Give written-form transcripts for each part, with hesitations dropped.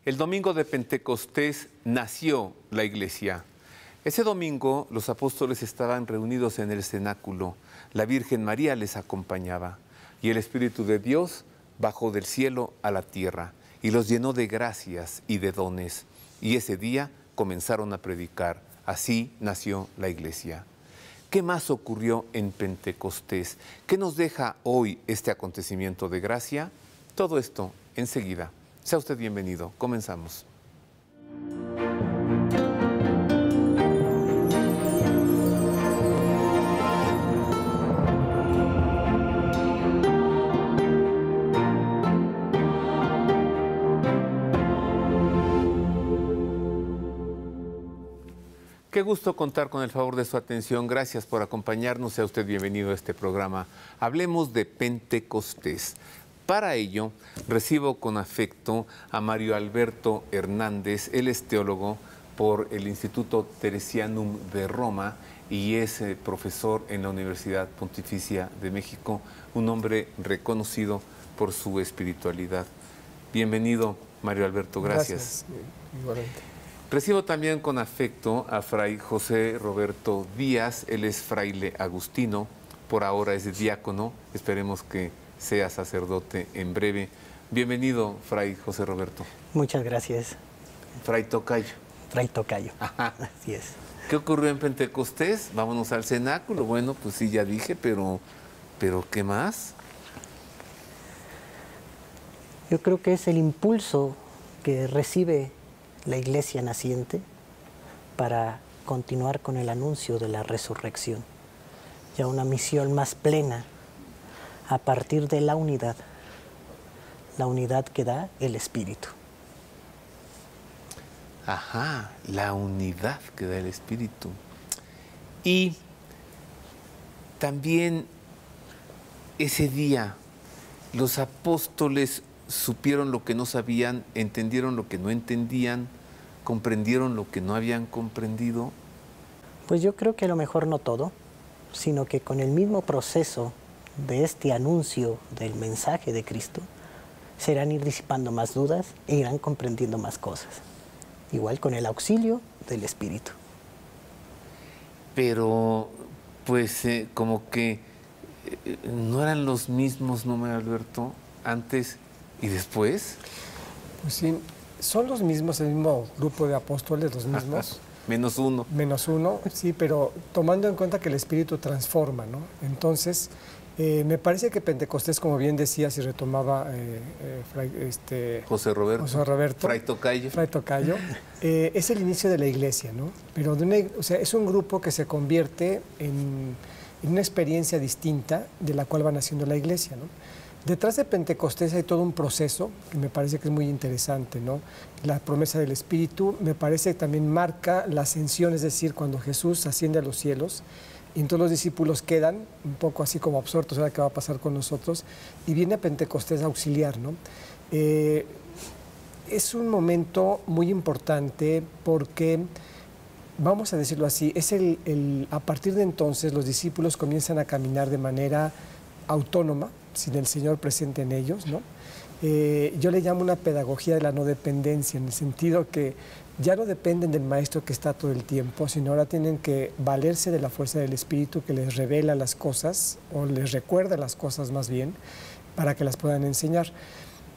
El domingo de Pentecostés nació la iglesia. Ese domingo los apóstoles estaban reunidos en el cenáculo, la Virgen María les acompañaba y el Espíritu de Dios bajó del cielo a la tierra y los llenó de gracias y de dones. Y ese día comenzaron a predicar. Así nació la iglesia. ¿Qué más ocurrió en Pentecostés? ¿Qué nos deja hoy este acontecimiento de gracia? Todo esto enseguida. Sea usted bienvenido. Comenzamos. Qué gusto contar con el favor de su atención. Gracias por acompañarnos. Sea usted bienvenido a este programa. Hablemos de Pentecostés. Para ello, recibo con afecto a Mario Alberto Hernández. Él es teólogo por el Instituto Teresianum de Roma y es profesor en la Universidad Pontificia de México, un hombre reconocido por su espiritualidad. Bienvenido, Mario Alberto. Gracias. Igualmente. Recibo también con afecto a Fray José Roberto Díaz. Él es fraile agustino, por ahora es diácono. Esperemos que sea sacerdote en breve. Bienvenido, Fray José Roberto. Muchas gracias. Fray Tocayo. Fray Tocayo. Ajá. Así es. ¿Qué ocurrió en Pentecostés? Vámonos al cenáculo. Bueno, pues sí, ya dije, pero ¿qué más? Yo creo que es el impulso que recibe la iglesia naciente para continuar con el anuncio de la resurrección. Ya una misión más plena a partir de la unidad que da el Espíritu. Ajá, la unidad que da el Espíritu. Y también ese día los apóstoles supieron lo que no sabían, entendieron lo que no entendían, comprendieron lo que no habían comprendido. Pues yo creo que a lo mejor no todo, sino que con el mismo proceso de este anuncio del mensaje de Cristo, se irán ir disipando más dudas e irán comprendiendo más cosas. Igual con el auxilio del Espíritu. Pero, pues, como que no eran los mismos, ¿no, Mario Alberto? Antes y después. Pues sí, son los mismos, el mismo grupo de apóstoles, los mismos. Menos uno. Menos uno, sí, pero tomando en cuenta que el Espíritu transforma, ¿no? Entonces, me parece que Pentecostés, como bien decías y retomaba José Roberto. Fray Tocayo, es el inicio de la iglesia, ¿no? Pero o sea, es un grupo que se convierte en una experiencia distinta de la cual va naciendo la iglesia, ¿no? Detrás de Pentecostés hay todo un proceso que me parece que es muy interesante, ¿no? La promesa del Espíritu me parece que también marca la ascensión, es decir, cuando Jesús asciende a los cielos y entonces los discípulos quedan un poco así como absortos, ahora qué va a pasar con nosotros, y viene Pentecostés a auxiliar, ¿no? Es un momento muy importante porque, vamos a decirlo así, es a partir de entonces los discípulos comienzan a caminar de manera autónoma, sin el Señor presente en ellos, ¿no? Yo le llamo una pedagogía de la no dependencia, en el sentido que ya no dependen del maestro que está todo el tiempo, sino ahora tienen que valerse de la fuerza del Espíritu que les revela las cosas, o les recuerda las cosas más bien, para que las puedan enseñar.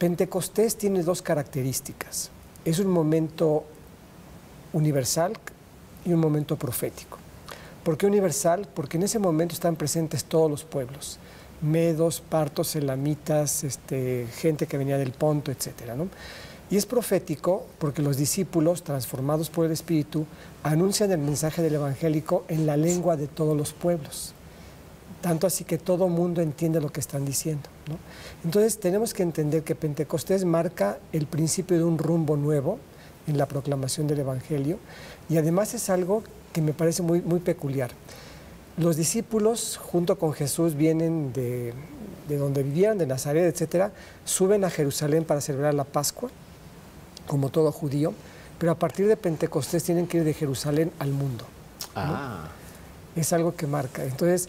Pentecostés tiene dos características. Es un momento universal y un momento profético. ¿Por qué universal? Porque en ese momento están presentes todos los pueblos. Medos, partos, elamitas, gente que venía del Ponto, etcétera, ¿no? Y es profético porque los discípulos, transformados por el Espíritu, anuncian el mensaje del evangélico en la lengua de todos los pueblos. Tanto así que todo mundo entiende lo que están diciendo, ¿no? Entonces tenemos que entender que Pentecostés marca el principio de un rumbo nuevo en la proclamación del evangelio y además es algo que me parece muy, muy peculiar. Los discípulos, junto con Jesús, vienen de donde vivían, de Nazaret, etcétera, suben a Jerusalén para celebrar la Pascua, como todo judío, pero a partir de Pentecostés tienen que ir de Jerusalén al mundo, ¿no? Es algo que marca. Entonces,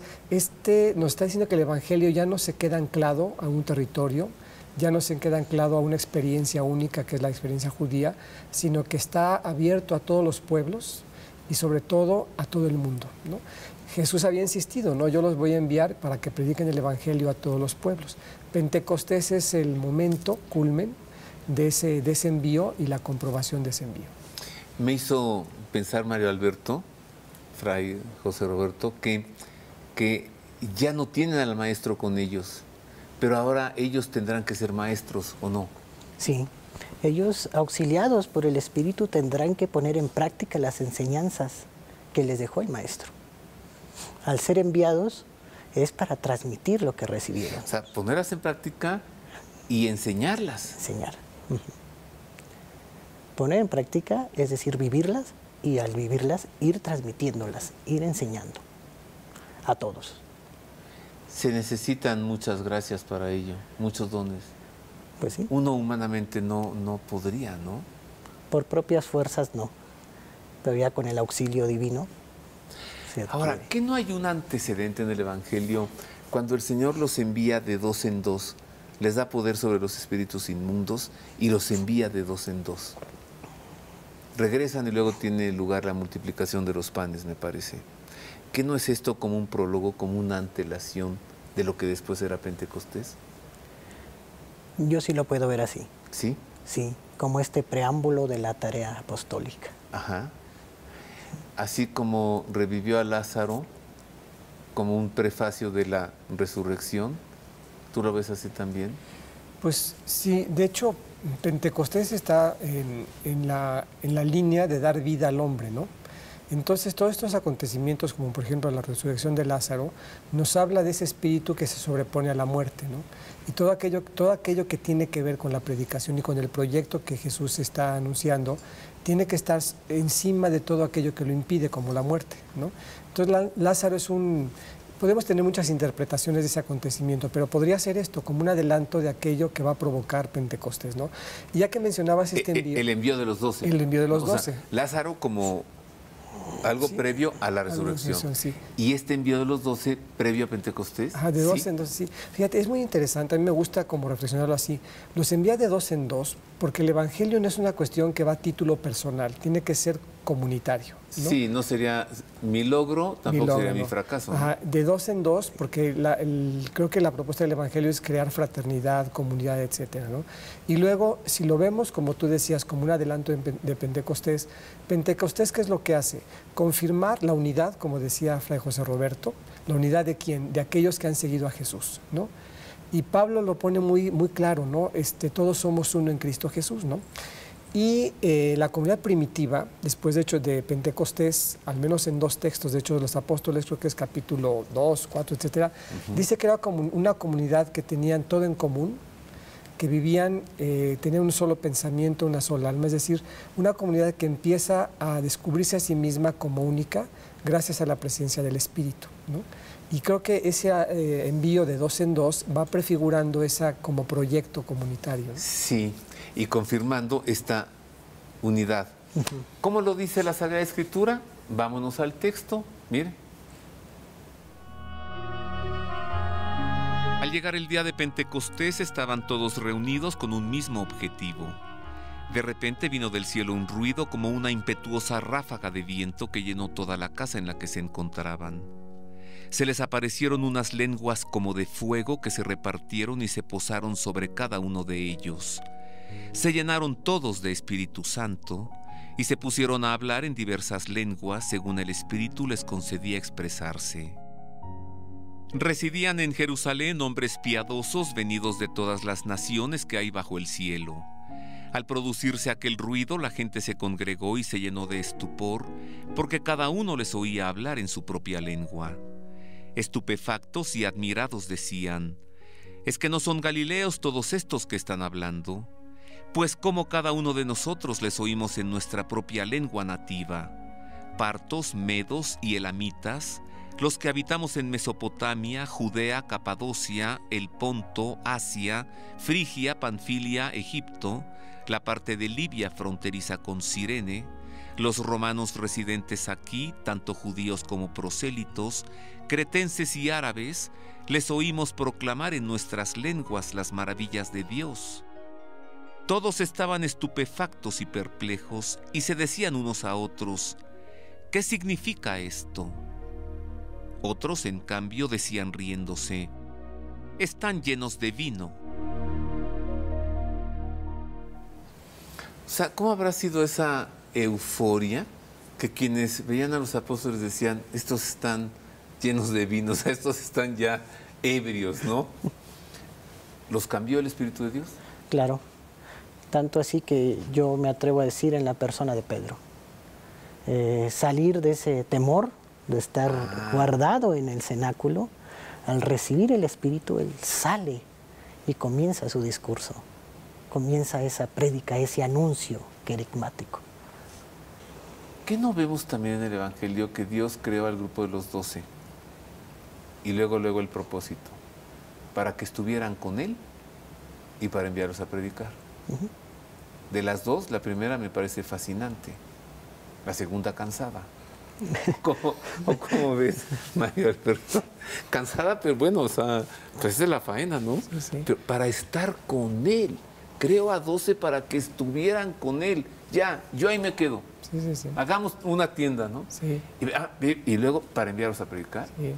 nos está diciendo que el Evangelio ya no se queda anclado a un territorio, ya no se queda anclado a una experiencia única que es la experiencia judía, sino que está abierto a todos los pueblos y sobre todo a todo el mundo, ¿no? Jesús había insistido, ¿no? Yo los voy a enviar para que prediquen el Evangelio a todos los pueblos. Pentecostés es el momento, culmen, de ese envío y la comprobación de ese envío. Me hizo pensar, Mario Alberto, Fray José Roberto, que ya no tienen al maestro con ellos, pero ahora ellos tendrán que ser maestros, ¿o no? Sí, ellos, auxiliados por el Espíritu, tendrán que poner en práctica las enseñanzas que les dejó el maestro. Al ser enviados es para transmitir lo que recibieron. O sea, ponerlas en práctica y enseñarlas. Enseñar. Poner en práctica, es decir, vivirlas, y al vivirlas, ir transmitiéndolas, ir enseñando a todos. Se necesitan muchas gracias para ello, muchos dones. Pues sí. Uno humanamente no podría, ¿no? Por propias fuerzas no, pero ya con el auxilio divino. Ahora, ¿qué no hay un antecedente en el Evangelio cuando el Señor los envía de dos en dos? Les da poder sobre los espíritus inmundos y los envía de dos en dos. Regresan y luego tiene lugar la multiplicación de los panes, me parece. ¿Qué no es esto como un prólogo, como una antelación de lo que después será Pentecostés? Yo sí lo puedo ver así. ¿Sí? Sí, como este preámbulo de la tarea apostólica. Ajá. Así como revivió a Lázaro como un prefacio de la resurrección, ¿tú lo ves así también? Pues sí, de hecho, Pentecostés está en la línea de dar vida al hombre, ¿no? Entonces, todos estos acontecimientos, como por ejemplo la resurrección de Lázaro, nos habla de ese espíritu que se sobrepone a la muerte, ¿no? Y todo aquello que tiene que ver con la predicación y con el proyecto que Jesús está anunciando, tiene que estar encima de todo aquello que lo impide, como la muerte, ¿no? Entonces, Lázaro es podemos tener muchas interpretaciones de ese acontecimiento, pero podría ser esto, como un adelanto de aquello que va a provocar Pentecostés, ¿no? Y ya que mencionabas este envío... El envío de los 12. El envío de los 12. O sea, Lázaro como algo sí, previo a la resurrección. Sí. Y este envío de los 12 previo a Pentecostés. Ajá, de 12 en 12, sí. Fíjate, es muy interesante, a mí me gusta como reflexionarlo así. Los envía de 2 en 2 porque el Evangelio no es una cuestión que va a título personal, tiene que ser comunitario, ¿no? Sí, no sería mi logro, tampoco sería mi fracaso, ¿no? Ajá, de 2 en 2, porque creo que la propuesta del Evangelio es crear fraternidad, comunidad, etcétera, ¿no? Y luego, si lo vemos, como tú decías, como un adelanto de Pentecostés, ¿qué es lo que hace? Confirmar la unidad, como decía Fray José Roberto, la unidad de quién, de aquellos que han seguido a Jesús, ¿no? Y Pablo lo pone muy, muy claro, ¿no? Todos somos uno en Cristo Jesús, ¿no? Y la comunidad primitiva, después de hecho de Pentecostés, al menos en 2 textos, de hecho de los apóstoles, creo que es capítulo 2, 4, etcétera, dice que era como una comunidad que tenían todo en común, que vivían, tenían un solo pensamiento, una sola alma, es decir, una comunidad que empieza a descubrirse a sí misma como única gracias a la presencia del Espíritu, ¿no? Y creo que ese envío de 2 en 2 va prefigurando esa como proyecto comunitario, ¿no? Sí, y confirmando esta unidad. ¿Cómo lo dice la Sagrada Escritura? Vámonos al texto, mire. Al llegar el día de Pentecostés estaban todos reunidos con un mismo objetivo. De repente vino del cielo un ruido como una impetuosa ráfaga de viento que llenó toda la casa en la que se encontraban. Se les aparecieron unas lenguas como de fuego que se repartieron y se posaron sobre cada uno de ellos. Se llenaron todos de Espíritu Santo y se pusieron a hablar en diversas lenguas según el Espíritu les concedía expresarse. Residían en Jerusalén hombres piadosos venidos de todas las naciones que hay bajo el cielo. Al producirse aquel ruido, la gente se congregó y se llenó de estupor, porque cada uno les oía hablar en su propia lengua. Estupefactos y admirados decían: ¿es que no son galileos todos estos que están hablando? Pues como cada uno de nosotros les oímos en nuestra propia lengua nativa. Partos, medos y elamitas, los que habitamos en Mesopotamia, Judea, Capadocia, el Ponto, Asia, Frigia, Panfilia, Egipto, la parte de Libia fronteriza con Cirene, Los romanos residentes aquí, tanto judíos como prosélitos, cretenses y árabes, les oímos proclamar en nuestras lenguas las maravillas de Dios. Todos estaban estupefactos y perplejos y se decían unos a otros, ¿qué significa esto? Otros, en cambio, decían riéndose, están llenos de vino. O sea, ¿cómo habrá sido esa euforia que quienes veían a los apóstoles decían, estos están llenos de vino, o sea, estos están ya ebrios, ¿no? ¿Los cambió el Espíritu de Dios? Claro, tanto así que yo me atrevo a decir en la persona de Pedro. Salir de ese temor, de estar guardado en el cenáculo, al recibir el Espíritu, él sale y comienza su discurso. Comienza esa prédica, ese anuncio querigmático. ¿Qué no vemos también en el Evangelio que Dios creó al grupo de los 12 y luego el propósito para que estuvieran con Él y para enviarlos a predicar? De las dos, la primera me parece fascinante, la segunda cansada. ¿Cómo ves, Mario Alberto? Cansada, pero bueno, o sea, pues es de la faena, ¿no? Sí, sí. Pero para estar con Él. Creó a 12 para que estuvieran con Él. Ya, yo ahí me quedo. Sí, sí, sí. Hagamos una tienda, ¿no? Sí. Y luego para enviarlos a predicar. Sí.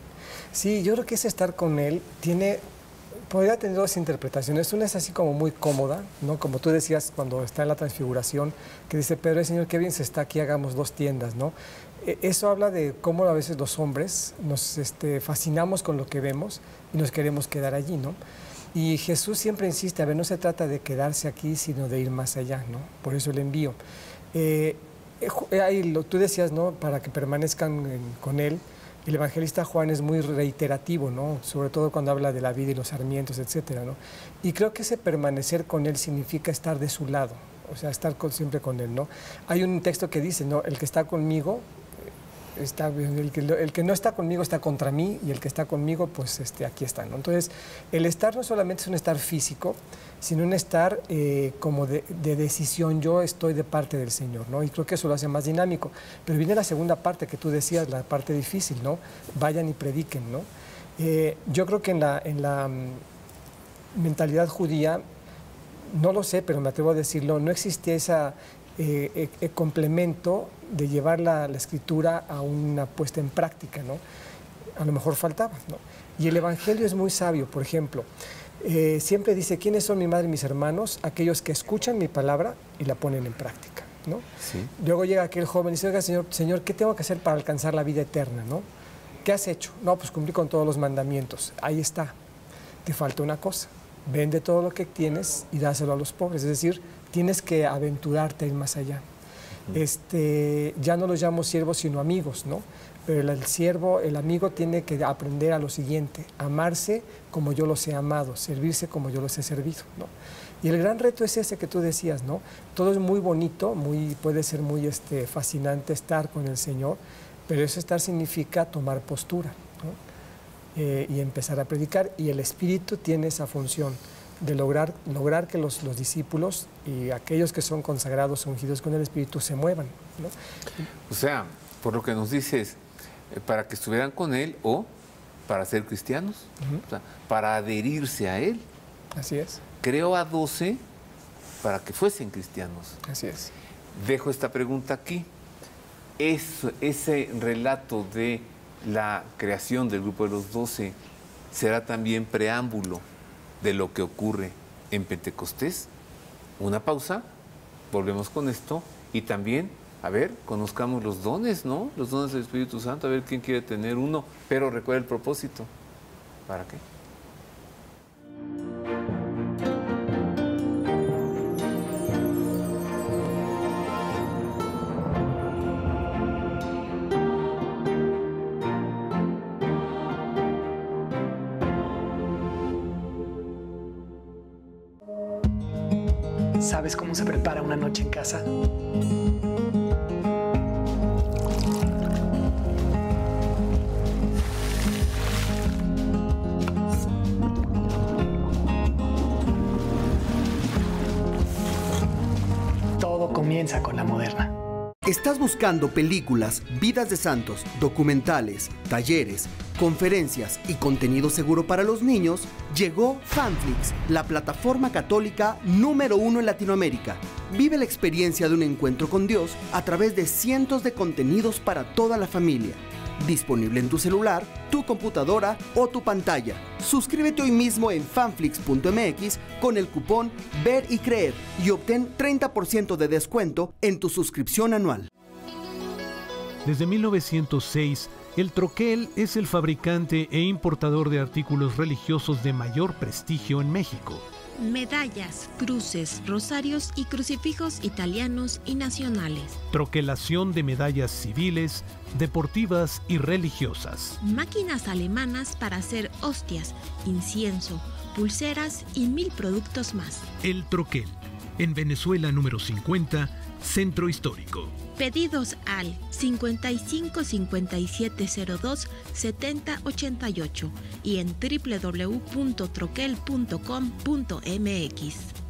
Sí, yo creo que ese estar con Él podría tener dos interpretaciones. Una es así como muy cómoda, ¿no? Como tú decías cuando está en la transfiguración, que dice Pedro, Señor, qué bien se está aquí, hagamos dos tiendas, ¿no? Eso habla de cómo a veces los hombres nos fascinamos con lo que vemos y nos queremos quedar allí, ¿no? Y Jesús siempre insiste, a ver, no se trata de quedarse aquí, sino de ir más allá, ¿no? Por eso el envío. Tú decías, ¿no? Para que permanezcan con Él. El evangelista Juan es muy reiterativo, ¿no? Sobre todo cuando habla de la vida y los sarmientos, etcétera, ¿no? Y creo que ese permanecer con Él significa estar de su lado, o sea, estar siempre con Él, ¿no? Hay un texto que dice, ¿no? El que está conmigo, el que no está conmigo está contra mí, y el que está conmigo, pues aquí está, ¿no? Entonces, el estar no solamente es un estar físico, sino un estar como de decisión, yo estoy de parte del Señor, ¿no? Y creo que eso lo hace más dinámico. Pero viene la segunda parte que tú decías, la parte difícil, ¿no? Vayan y prediquen, ¿no? Yo creo que en la mentalidad judía, no lo sé, pero me atrevo a decirlo, no existía esa complemento de llevar la escritura a una puesta en práctica, ¿no? A lo mejor faltaba, ¿no? Y el Evangelio es muy sabio, por ejemplo, siempre dice, ¿quiénes son mi madre y mis hermanos? Aquellos que escuchan mi palabra y la ponen en práctica, ¿no? Sí. Luego llega aquel joven y dice, oiga, Señor, ¿qué tengo que hacer para alcanzar la vida eterna, ¿no? ¿Qué has hecho? No, pues cumplí con todos los mandamientos. Ahí está. Te falta una cosa. Vende todo lo que tienes y dáselo a los pobres. Es decir, tienes que aventurarte a ir más allá. Ya no los llamo siervos, sino amigos, ¿no? Pero el siervo, el amigo tiene que aprender a lo siguiente, amarse como yo los he amado, servirse como yo los he servido, ¿no? Y el gran reto es ese que tú decías, ¿no? Todo es muy bonito, puede ser muy fascinante estar con el Señor, pero eso estar significa tomar postura, ¿no? Y empezar a predicar, y el Espíritu tiene esa función de lograr que los discípulos y aquellos que son consagrados, ungidos con el Espíritu, se muevan, ¿no? O sea, por lo que nos dices, para que estuvieran con Él o para ser cristianos, o sea, para adherirse a Él. Así es. Creó a 12 para que fuesen cristianos. Así es. Dejo esta pregunta aquí. Ese relato de la creación del grupo de los 12 será también preámbulo de lo que ocurre en Pentecostés. Una pausa, volvemos con esto y también, a ver, conozcamos los dones, ¿no? Los dones del Espíritu Santo, a ver quién quiere tener uno, pero recuerda el propósito. ¿Para qué? ¿Sabes cómo se prepara una noche en casa? Todo comienza con La Moderna. ¿Estás buscando películas, vidas de santos, documentales, talleres, conferencias y contenido seguro para los niños? Llegó Fanflix, la plataforma católica número 1 en Latinoamérica. Vive la experiencia de un encuentro con Dios a través de cientos de contenidos para toda la familia. Disponible en tu celular, tu computadora o tu pantalla. Suscríbete hoy mismo en fanflix.mx con el cupón Ver y Creer y obtén 30% de descuento en tu suscripción anual. Desde 1906, el Troquel es el fabricante e importador de artículos religiosos de mayor prestigio en México. Medallas, cruces, rosarios y crucifijos italianos y nacionales. Troquelación de medallas civiles, deportivas y religiosas. Máquinas alemanas para hacer hostias, incienso, pulseras y 1000 productos más. El Troquel, en Venezuela número 50, Centro Histórico. Pedidos al 55 5702 7088 y en www.troquel.com.mx.